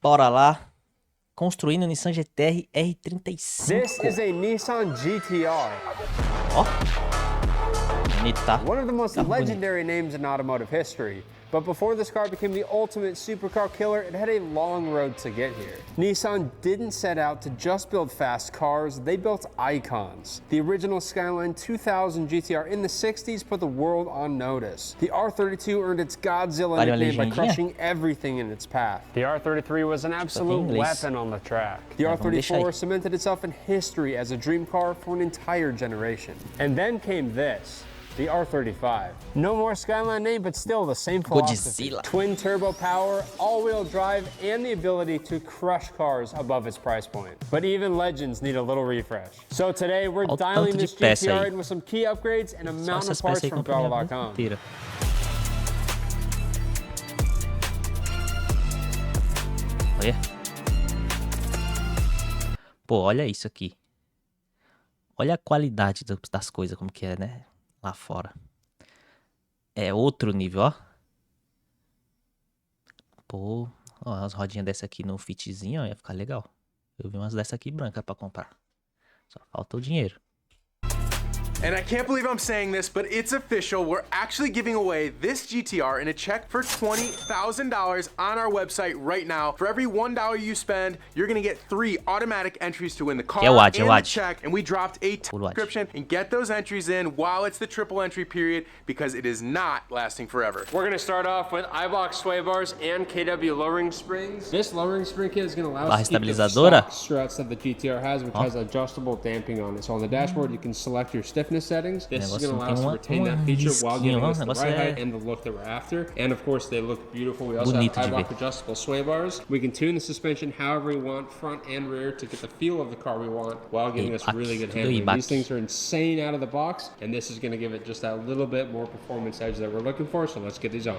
Bora lá. Construindo o Nissan GT-R R35. This is a Nissan GT-R. Ó. Bonito, tá? One of the most Tá bonito. legendary names in automotive history. But before this car became the ultimate supercar killer, it had a long road to get here. Nissan didn't set out to just build fast cars, they built icons. The original Skyline 2000 GTR in the 60s put the world on notice. The R32 earned its Godzilla nickname by crushing everything in its path. The R33 was an absolute weapon on the track. The R34 cemented itself in history as a dream car for an entire generation. And then came this. The R35. No more Skyline name, but still the same philosophy. Godzilla. Twin turbo power, all-wheel drive, and the ability to crush cars above its price point. But even legends need a little refresh. So today we're dialing this GTR in with some key upgrades and a mountain of parts from Battle.com. Olha. Pô, olha isso aqui. Olha a qualidade das coisas, como que é, né? Lá fora. É outro nível, ó. Pô, ó, umas rodinhas dessa aqui no fitzinho, ó, ia ficar legal. Eu vi umas dessa aqui branca pra comprar. Só falta o dinheiro. And I can't believe I'm saying this, but it's official. We're actually giving away this GTR in a check for $20,000 on our website right now. For every $1 you spend, you're gonna get 3 automatic entries to win the car and the check. And we dropped a subscription, and get those entries in while it's the triple entry period, because it is not lasting forever. We're gonna start off with iBox sway bars and KW lowering springs. This lowering spring kit is gonna allow us to keep the stock struts that the GTR has, which has adjustable damping on it. So on the dashboard, you can select your stiffness settings. This is going to allow us to retain that feature while giving us the right height and the look that we're after. And of course, they look beautiful. We also have iBox adjustable sway bars. We can tune the suspension however we want, front and rear, to get the feel of the car we want while giving us really good handling. These things are insane out of the box, and this is going to give it just that little bit more performance edge that we're looking for. So let's get these on.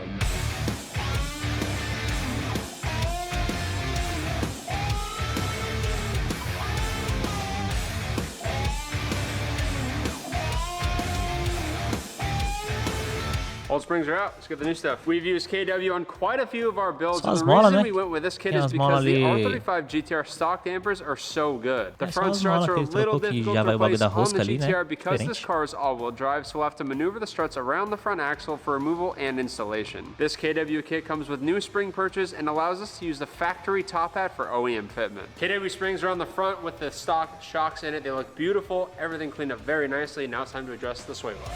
Old springs are out. Let's get the new stuff. We've used KW on quite a few of our builds, and the reason we went with this kit is because the R35 GTR stock dampers are so good. The front struts are a little difficult to replace on the GTR because this car is all-wheel drive, so we'll have to maneuver the struts around the front axle for removal and installation. This KW kit comes with new spring perches and allows us to use the factory top hat for OEM fitment. KW springs are on the front with the stock shocks in it. They look beautiful. Everything cleaned up very nicely. Now it's time to adjust the sway bar.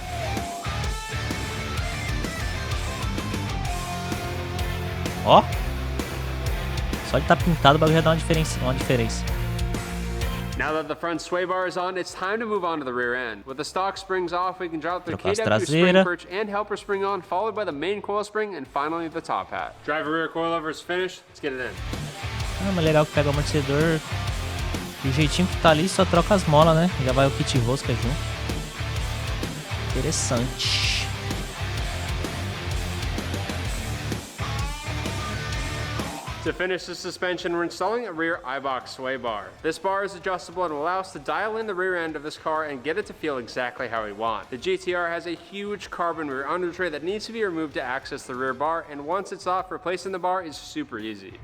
Ó, só ele tá pintado, o bagulho já dá uma diferença. Now that the front sway bar is on, it's time to move on to the rear end. With the stock springs off, we can drop the KW spring perch and helper spring on, followed by the main coil spring, and finally the top hat. Driver rear coilover is finished. Let's get it in. Ah, mas legal que pega o amortecedor do jeitinho que tá ali, só troca as molas, né? Já vai o kit rosca junto. Interessante. To finish the suspension, we're installing a rear iBox sway bar. This bar is adjustable and will allow us to dial in the rear end of this car and get it to feel exactly how we want. The GTR has a huge carbon rear under tray that needs to be removed to access the rear bar, and once it's off, replacing the bar is super easy.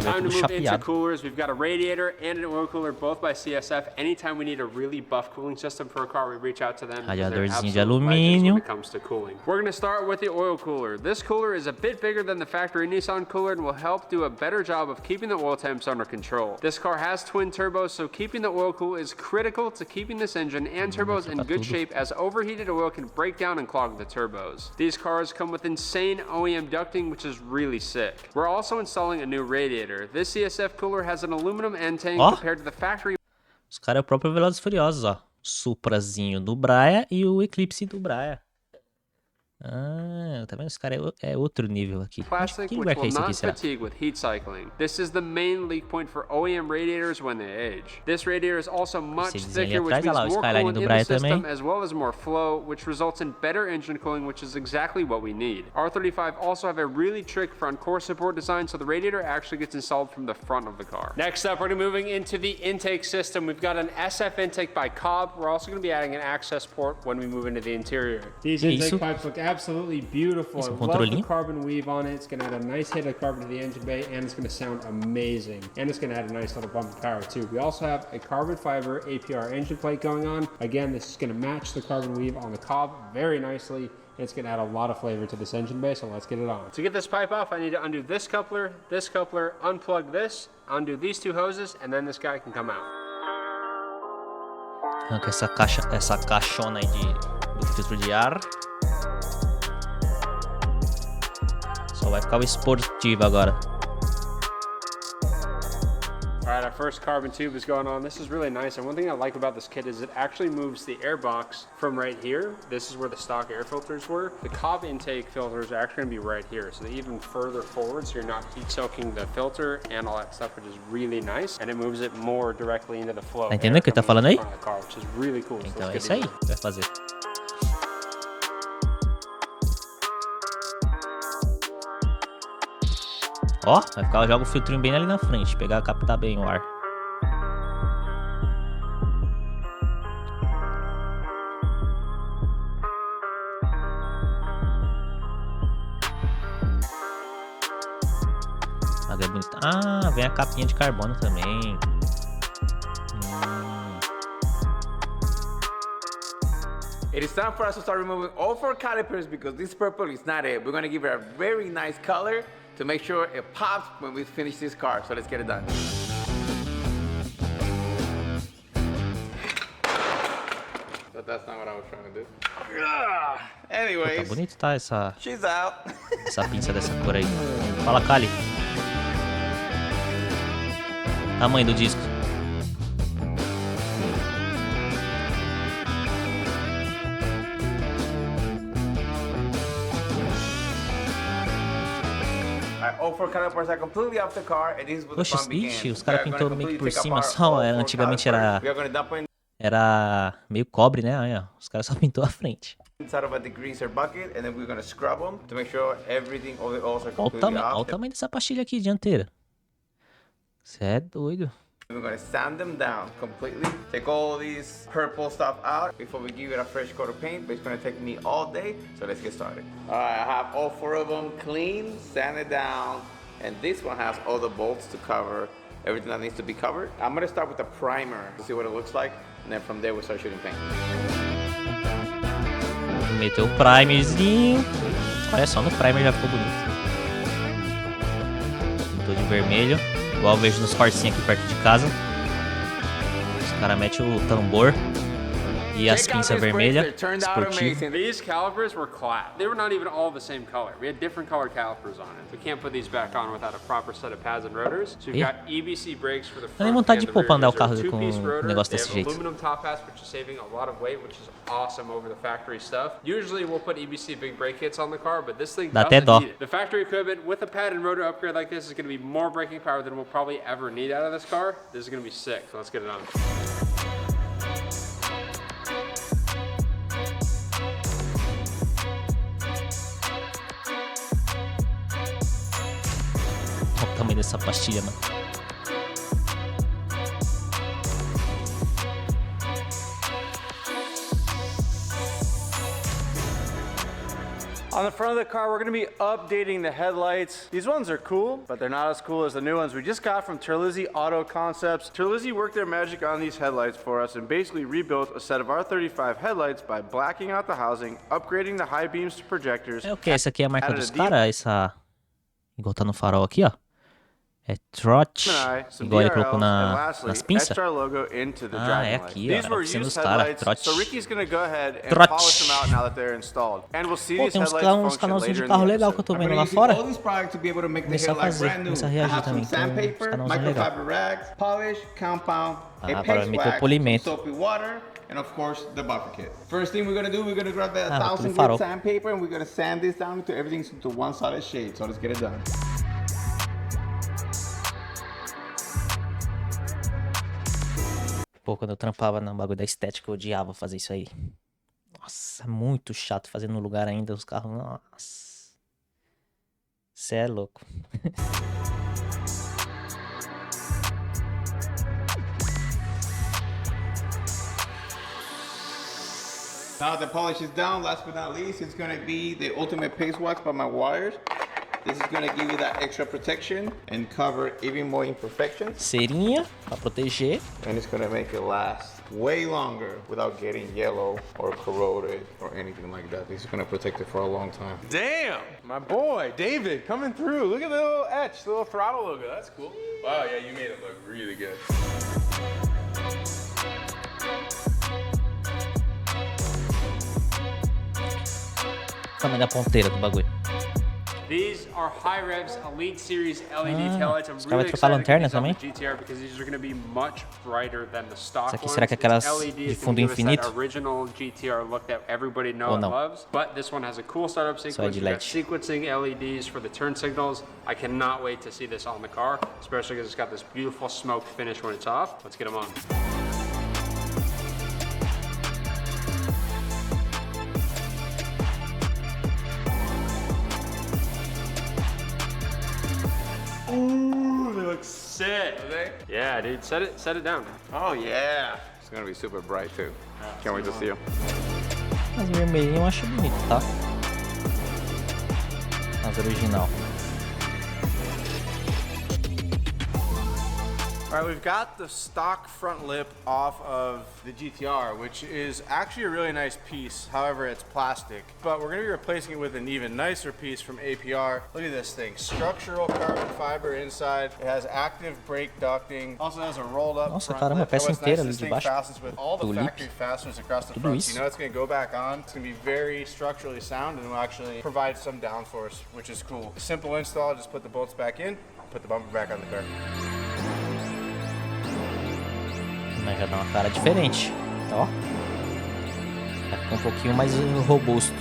Time to move into coolers. We've got a radiator and an oil cooler, both by CSF. Anytime we need a really buff cooling system for a car, we reach out to them. Radiadorzinho de alumínio. When it comes to cooling. We're going to start with the oil cooler. This cooler is a bit bigger than the factory Nissan cooler and will help do a better job of keeping the oil temps under control. This car has twin turbos, so keeping the oil cool is critical to keeping this engine and turbos in good shape, as overheated oil can break down and clog the turbos. These cars come with insane OEM ducting, which is really sick. We're also installing a new radiator. This CSF cooler has an aluminum end tank compared to the factory. Os caras é o próprio Velozes e Furiosos, ó. O Suprazinho do Braia e o Eclipse do Braia. Ah, tá vendo? Esse cara é outro nível aqui. Plastic, Que which lugar que é will esse aqui, not será? fatigue with heat cycling. This is the main leak point for OEM radiators when they age. This radiator is also much Esse desenho ali thicker, which atrás, olha means lá, o more skyline coolant do in the Brian system também. as well as more flow, which results in better engine cooling, which is exactly what we need. R35 also have a really trick front core support design, so the radiator actually gets installed from the front of the car. Next up, we're gonna be moving into the intake system. We've got an SF intake by Cobb. We're also gonna be adding an access port when we move into the interior. These intake pipes look absolutely beautiful. I love the carbon weave on it. It's gonna add a nice hit of carbon to the engine bay, and it's gonna sound amazing. And it's gonna add a nice little bump of power too. We also have a carbon fiber APR engine plate going on. Again, this is gonna match the carbon weave on the Cobb very nicely. And it's gonna add a lot of flavor to this engine bay, so let's get it on. To get this pipe off, I need to undo this coupler, unplug this, undo these two hoses, and then this guy can come out. Arranca essa caixona aí do filtro de ar. Só vai ficar o esportivo agora. Alright, our first carbon tube is going on. This is really nice, and one thing I like about this kit is it actually moves the air box from right here. This is where the stock air filters were. The Cobb intake filters are actually going to be right here, so they're even further forward, so you're not heat soaking the filter and all that stuff, which is really nice, and it moves it more directly into the flow. Tá entendendo o que ele tá falando aí? Car, which is really cool. Então é isso aí que vai fazer. Ó, vai ficar, joga o filtrinho bem ali na frente, pegar, captar bem o ar. Ah, vem a capinha de carbono também. It is time for us to start removing all 4 calipers because this purple is not it. We're gonna give it a very nice color to make sure it pops when we finish this car. So let's get it done. But that's not what I was trying to do. Tá Anyways, bonito, tá? Essa she's out. pinça dessa cor aí. Fala, Kali. Tamanho do disco. All 4 calipers are completely off the car, and this is what the Poxa, fun begins. ixi, os caras We are pintou gonna meio que por completely take cima apart só. all 4 Antigamente calipers. We are gonna dump in era meio cobre, né? Aí, ó, os caras só pintou a frente. inside of a degreaser bucket, and then we're gonna scrub them to make sure everything, all the oils are Olha completely off. o tamanho dessa pastilha aqui dianteira. Você é doido. We're gonna sand them down completely. Take all these purple stuff out before we give it a fresh coat of paint, but it's gonna take me all day, so let's get started. Alright, I have all 4 of them clean, sanded down, and this one has all the bolts to cover everything that needs to be covered. I'm gonna start with the primer to see what it looks like, and then from there we start shooting paint. Meteu o primerzinho. Olha só, no primer já ficou bonito. Pintou de vermelho. Igual eu vejo nos corsinhos aqui perto de casa. Os caras metem o tambor e as pinças vermelhas. Esportivo. These calipers were clapped. They were not even all the same color. We had different colored calipers on it. We can't put these back on without a proper set of pads and rotors. So we've got EBC brakes for the Dá nem front vontade and de the pôr pra rear. andar o These are carro com two-piece um rotors. negócio They desse have jeito. aluminum top hats, which is saving a lot of weight, which is awesome over the factory stuff. Usually we'll put EBC big brake kits on the car, but this thing Dá até doesn't dó. need it. The factory equipment with a pad and rotor upgrade like this is going to be more braking power than we'll probably ever need out of this car. This is going to be sick, so let's get it on. Olha o tamanho dessa pastilha, mano. On the front of the car, we're gonna be updating the headlights. These ones are cool, but they're not as cool as the new ones we just got from Terlizzi Auto Concepts. Terlizzi worked their magic on these headlights for us and basically rebuilt a set of R35 headlights by blacking out the housing, upgrading the high beams to projectors. É o que? Essa aqui é a marca dos caras? Essa. Igual tá no farol aqui, ó. É Trot. Igual ele colocou nas pinças. Ah, é aqui, ó. É a oficina dos caras. Trot. Pô, tem uns canalzinhos de carro legal que eu tô vendo lá fora. Começar a fazer, começar a reagir também. Tem uns canalzinhos legais. Ah, agora meteu polimento. and of course the buffer kit. First thing we're gonna do, we're gonna grab that Ah, 1000 grit sandpaper and we're gonna sand this down until everything's into one solid shade. So let's get it done. Pô, quando eu trampava no bagulho da estética, eu odiava fazer isso aí. Nossa, muito chato fazer no lugar ainda, os carros, nossa. Cê é louco. Now the polish is down, last but not least, it's gonna be the ultimate paste wax by my wires. This is gonna give you that extra protection and cover even more imperfections. Cerinha, pra proteger. And it's gonna make it last way longer without getting yellow or corroded or anything like that. This is gonna protect it for a long time. Damn, my boy, David, coming through. Look at the little etch, the little throttle logo. That's cool. Wow, yeah, you made it look really good. Tamanho da ponteira do bagulho. These are high revs Elite Series LED taillights. I'm Os caras vão really trocar excited to lanterna get these on the também? GTR because these are going to be much brighter than the stock Isso aqui ones. será que é aquelas It's LED, de it's gonna fundo give us that infinito? original GTR look that everybody knows Ou and não? loves. But this one has a cool startup Só é sequence. de We've got LED. sequencing LEDs for the turn signals. I cannot wait to see this on the car, especially because it's got this beautiful smoke finish when it's off. Let's get them on. Ooh, they look sick. Are they? Yeah, dude, set it down. Oh yeah. It's gonna be super bright too. Can't wait to see you. Mas vermelhinho eu acho bonito, tá? Mas original. All right, we've got the stock front lip off of the GTR, which is actually a really nice piece. However, it's plastic. But we're gonna be replacing it with an even nicer piece from APR. Look at this thing, structural carbon fiber inside. It has active brake ducting. Also has a rolled up Nossa, front caramba, lip. peça And what's inteira nice ali is de this thing baixo. fastens with all the Do lip. factory fasteners across the Tudo front. isso. You know it's gonna go back on. It's gonna be very structurally sound and will actually provide some downforce, which is cool. Simple install, just put the bolts back in, put the bumper back on the car. Mas já dá uma cara diferente. Ó. Já ficou um pouquinho mais robusto.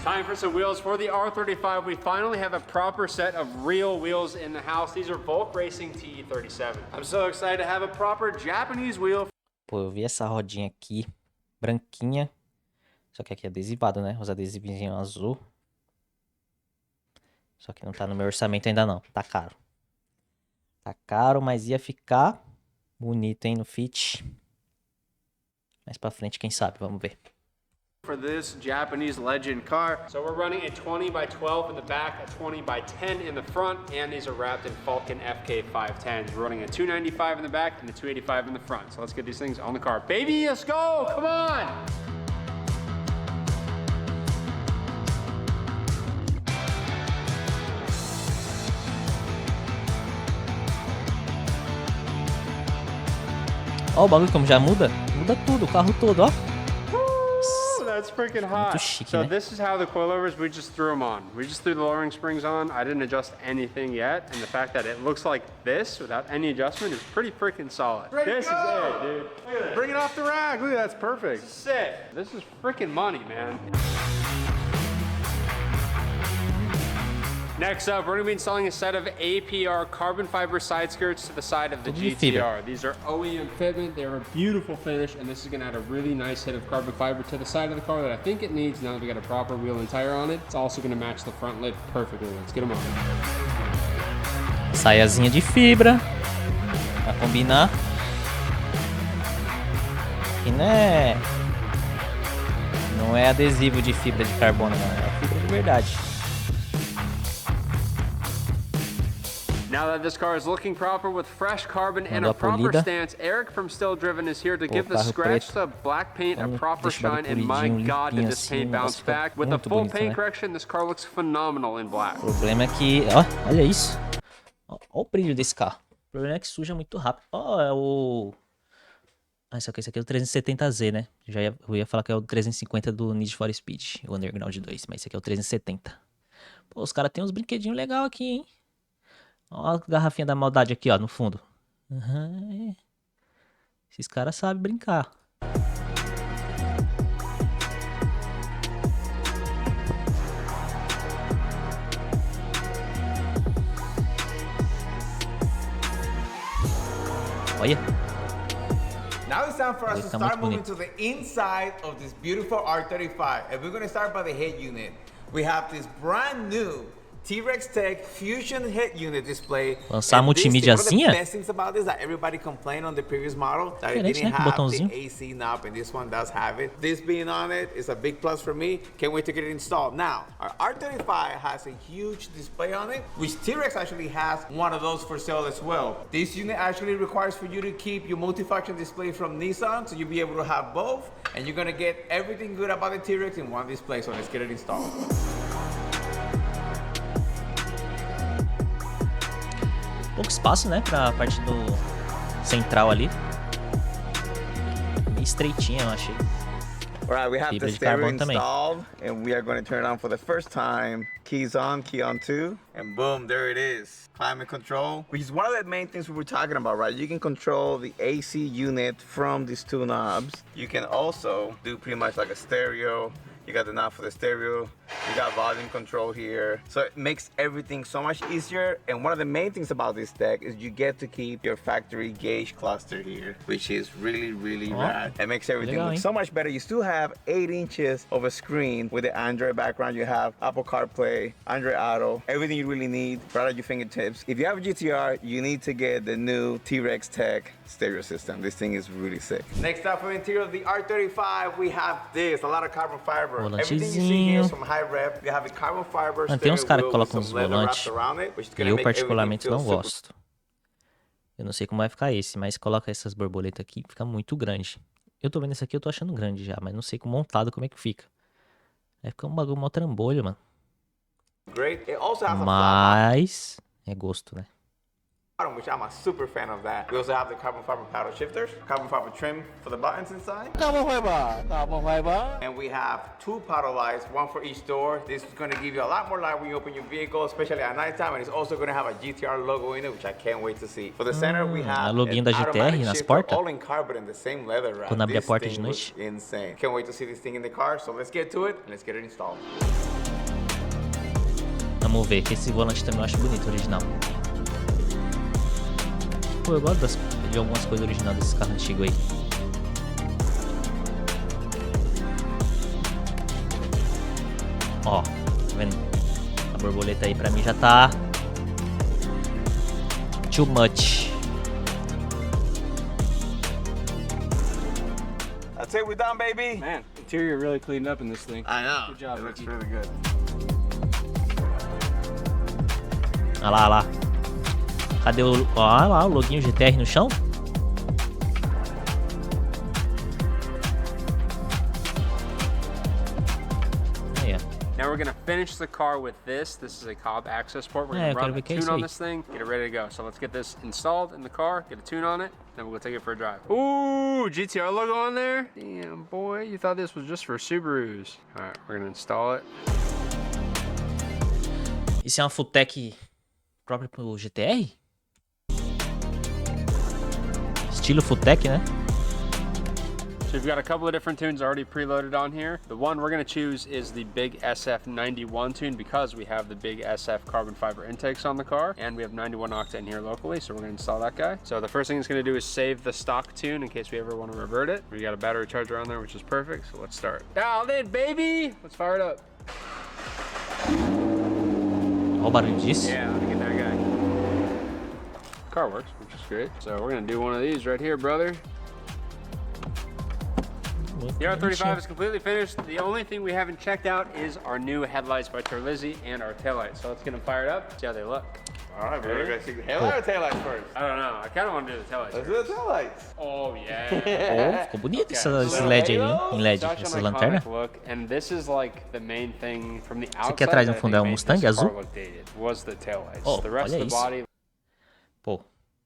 Time for some wheels for the R35. We finally have a proper set of real wheels in the house. These are Volk Racing TE37. I'm so excited to have a proper Japanese wheel. Pô, eu vi essa rodinha aqui, branquinha. Só que aqui é adesivado, né? Os adesivinhos azul. Só que não tá no meu orçamento ainda não. Tá caro. Tá caro, mas ia ficar bonito, hein, no Fit. Mais pra frente, quem sabe? Vamos ver. For this Japanese legend car. So we're running a 20 by 12 in the back, a 20 by 10 in the front, and these are wrapped in Falcon FK 510s. We're running a 295 in the back and a 285 in the front. So let's get these things on the car. Baby, let's go! Come on! Ó o bagulho como já muda. Muda tudo, o carro todo, ó. That's freaking hot. Muito chique, So né? this is how the coilovers, we just threw them on. We just threw the lowering springs on. I didn't adjust anything yet. And the fact that it looks like this without any adjustment is pretty freaking solid. This is it, dude. Look at that. Bring it off the rack. Look, that's perfect. Sick. This is freaking money, man. Next up, we're going to be installing a set of APR carbon fiber side skirts to the side of the Tudo de fibra. GTR. These are OEM fitment. They're a beautiful finish, and this is going to add a really nice hit of carbon fiber to the side of the car that I think it needs now that we got a proper wheel and tire on it. It's also going to match the front lid perfectly. Let's get them on. Saiazinha de fibra. Pra combinar. E não é adesivo de fibra de carbono, não. É fibra de verdade. Now that this car is looking proper with fresh carbon and Mandou a a proper polida. stance, Eric from Still Driven is here to give the carro scratched preto. up black paint a Vamos proper deixar ele shine, and my polidinho, God, did limpinho this assim, paint o bounce negócio fica back. With the muito full bonito, paint né? correction, this car looks phenomenal in black. O problema é que... Ó, olha isso. Ó o brilho desse carro. O problema é que suja muito rápido. Ó, é o... Ah, esse aqui é o 370Z, né? Eu ia falar que é o 350 do Need for Speed, o Underground 2, mas esse aqui é o 370. Pô, os caras têm uns brinquedinhos legais aqui, hein? Ó a garrafinha da maldade aqui, ó, no fundo. Uhum. Esses caras sabem brincar. Olha. Now it's time for us Ele to tá start muito moving bonito. to the inside of this beautiful R35. And we're gonna start by the head unit. We have this brand new T-Rex Tech Fusion head unit display. Lançar a And this thing, one of the multimídiazinha? best things about this that everybody complained on the previous model that it Diferente, didn't né? Com have botãozinho. the AC knob, and this one does have it. This being on it is a big plus for me. Can't wait to get it installed. Now, our R35 has a huge display on it, which T-Rex actually has one of those for sale as well. This unit actually requires for you to keep your multifunction display from Nissan, so you'll be able to have both, and you're gonna get everything good about the T-Rex in one display. So let's get it installed. Pouco espaço, né? Pra parte do central ali. Meio estreitinha, eu achei. All right, we have Fibra the de stereo carbono também. installed, and we are going to turn it on for the first time. Keys on, key on 2, and boom, there it is. Climate control, which is one of the main things we were talking about, right? You can control the AC unit from these two knobs. You can also do pretty much like a stereo. You got the knob for the stereo. You got volume control here. So it makes everything so much easier. And one of the main things about this deck is you get to keep your factory gauge cluster here, which is really rad. It makes everything look so much better. You still have 8 inches of a screen with the Android background. You have Apple CarPlay, Android Auto, everything you really need right at your fingertips. If you have a GTR, you need to get the new T-Rex Tech stereo system. This thing is really sick. Next up for the interior of the R35, we have this, a lot of carbon fiber. Everything you see here is from high rep. You have a carbon fiber Tem uns steering caras que wheel with colocam some uns leather volantes. wrapped around it, which is E gonna eu make particularmente everything não feel super. gosto. Eu não sei como vai ficar esse, mas coloca essas borboletas aqui, fica muito grande. Eu tô vendo esse aqui, eu tô achando grande já, mas não sei montado como é que fica. Vai ficar um bagulho mó trambolho, mano. Great. It also has a flat Mas é gosto, né? bottom, which I'm a super fan of that. We also have the carbon fiber paddle shifters, carbon fiber trim for the buttons inside. And we have 2 paddle lights, 1 for each door. This is going to give you a lot more light when you open your vehicle, especially at nighttime. And it's also going to have a GTR logo in it, which I can't wait to see. For the center, we have a loginho da GTR nas shifter, portas. all in carbon and the same leather wrap. Quando abrir a This porta de thing noite. looks insane. Can't wait to see this thing in the car. So let's get to it and let's get it installed. Vamos ver, que esse volante também eu acho bonito, original. Pô, eu gosto de algumas coisas originais desse carro antigo aí. Ó, tá vendo? A borboleta aí pra mim já tá too much. That's it, we're done, baby. Man, interior really cleaned up in this thing. I know. Good job, It looks Ricky. really good. Olha lá, olha lá. Cadê o... Olha lá, o loginho GTR no chão. Aí, ó. Now we're gonna finish the car with this. This is a Cobb access port. We're É, gonna eu quero run ver a que é tune isso on aí. this thing, get it ready to go. So let's get this installed in the car, get a tune on it, then we'll go take it for a drive. Ooh, GTR logo on there. Damn, boy, you thought this was just for Subarus. All right, we're gonna install it. Isso é uma full-tech própria pro GTR? Estilo full-tech, né? So we've got a couple of different tunes already preloaded on here. The one we're gonna choose is the Big SF91 tune because we have the Big SF carbon fiber intakes on the car and we have 91 octane here locally, so we're gonna install that guy. So the first thing it's gonna do is save the stock tune in case we ever wanna revert it. We got a battery charger on there, which is perfect, so let's start. Dialed in, baby! Let's fire it up. Olha o barulho disso. Yeah, let me get that guy. Car works, which is great. So we're gonna do one of these right here, brother. The R35 is completely finished. The only thing we haven't checked out is our new headlights by Terlizzi and our taillights. So let's get them fired up, see how they look. All right, we're gonna see the headlight or taillights first. I don't know. I kind of want to do the taillights. Let's first. do the taillights. Oh yeah. Oh, ficou bonito esse so LED aí, hein? Em LED, Such essa an lanterna. iconic look, and this is like the main thing from the outside. aqui atrás, no that I fundo, é think um made Mustang this car azul? look dated, was the taillights. Oh, The rest olha of the isso. body. Pô,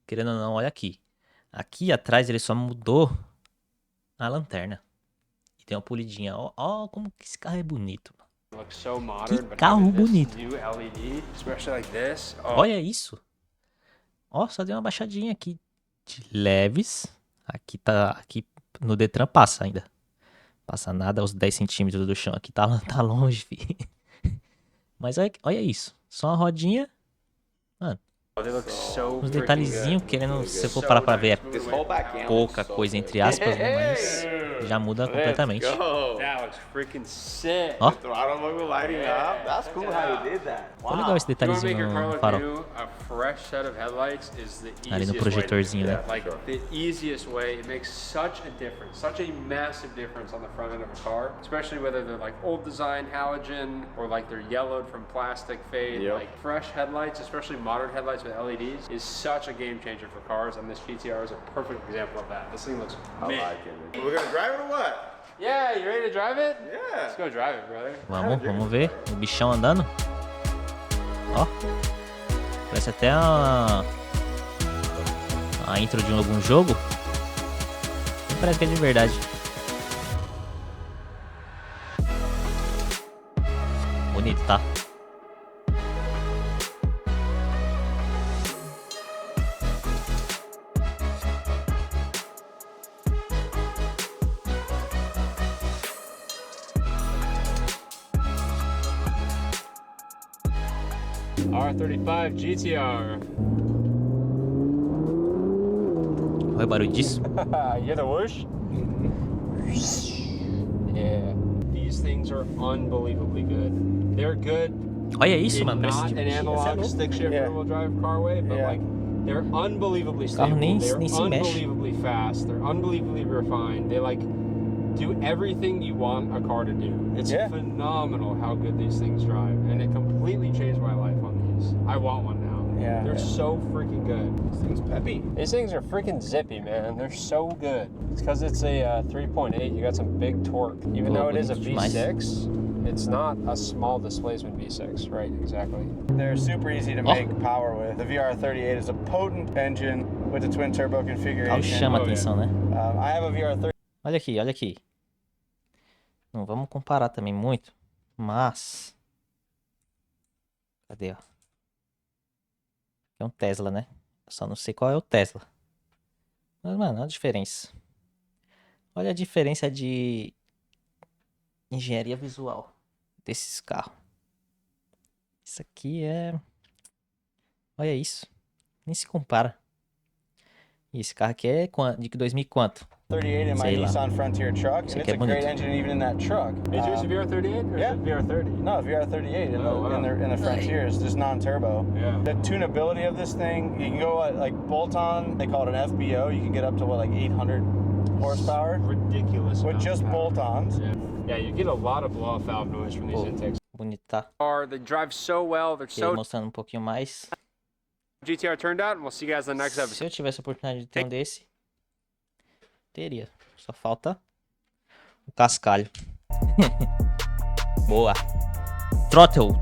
querendo ou não, olha aqui. Aqui atrás ele só mudou a lanterna. E tem uma polidinha. Ó, como que esse carro é bonito. Looks so modern, but carro having this bonito. new LED, especially like this. Oh, Olha isso. Ó, só deu uma baixadinha aqui. de leves. Aqui tá, aqui no Detran passa ainda. Passa nada aos 10 centímetros do chão. Aqui tá longe, fi. Mas olha isso. Só uma rodinha. Mano, uns detalhezinhos querendo, se você for parar pra ver, é pouca coisa entre aspas, né? Mas já muda completamente. That looks freaking sick. Ó, Throttle bug lighting up. That's cool how you did that. ficou legal esse You wanna make detalhezinho your car no look farol. new? A fresh set of headlights is the easiest Ali no way to do projetorzinho, né? that. Like the easiest way. It makes such a difference, such a massive difference on the front end of a car, especially whether they're like old design halogen or like they're yellowed from plastic fade. Like fresh headlights, especially modern headlights with LEDs, is such a game changer for cars, and this GTR is a perfect example of that. This thing looks mint. We're gonna drive it or what? Yeah, you ready to drive it? Yeah. Let's go drive it, brother. Vamos ver o bichão andando. Ó, parece até a intro de algum jogo. Parece que é de verdade. Bonito, tá? R35 GTR. Olha o barulho disso. You hear the whoosh? Yeah. These things are unbelievably good. They're good Olha isso, in mano. Parece not de an analog stick shift rear-wheel drive car way, but like they're unbelievably carro stable. nem They're se mexe. unbelievably fast. They're unbelievably refined. They like do everything you want a car to do. It's phenomenal how good these things drive, and it completely changed my life on these. I want one now. Yeah. They're so freaking good. This thing's peppy. These things are freaking zippy, man. They're so good. It's because it's a 3.8. You got some big torque. Even though it is a V6, it's not a small displacement V6. Right, exactly. They're super easy to make power with. The VR38 is a potent engine with a twin turbo O carro configuration. chama a atenção, né? I have a VR30. Olha aqui, olha aqui. Não vamos comparar também muito, mas... Cadê, ó? É um Tesla, né? Eu só não sei qual é o Tesla. Mas, mano, olha a diferença. Olha a diferença de engenharia visual desses carros. Isso aqui é... Olha isso. Nem se compara. E esse carro aqui é de 2000 e quanto? 38 in my Sei lá. Nissan Frontier truck, and it's a great engine even in that truck. Is yours a VR38 or is it VR30? No, VR38 in the Frontier is just non-turbo. Yeah. The tunability of this thing, you can go like bolt-on, they call it an FBO, you can get up to what, like 800 horsepower? Ridiculous. With amount just of power. bolt-ons. Yeah, you get a lot of blow-off valve noise from these intakes. Bonito, tá? They drive so well, they're Aqui ele so... mostrando um pouquinho mais. GTR turned out, and we'll see you guys in the next episode. Se eu tivesse a oportunidade de ter um desse, teria. Só falta o cascalho. Boa. Throttle.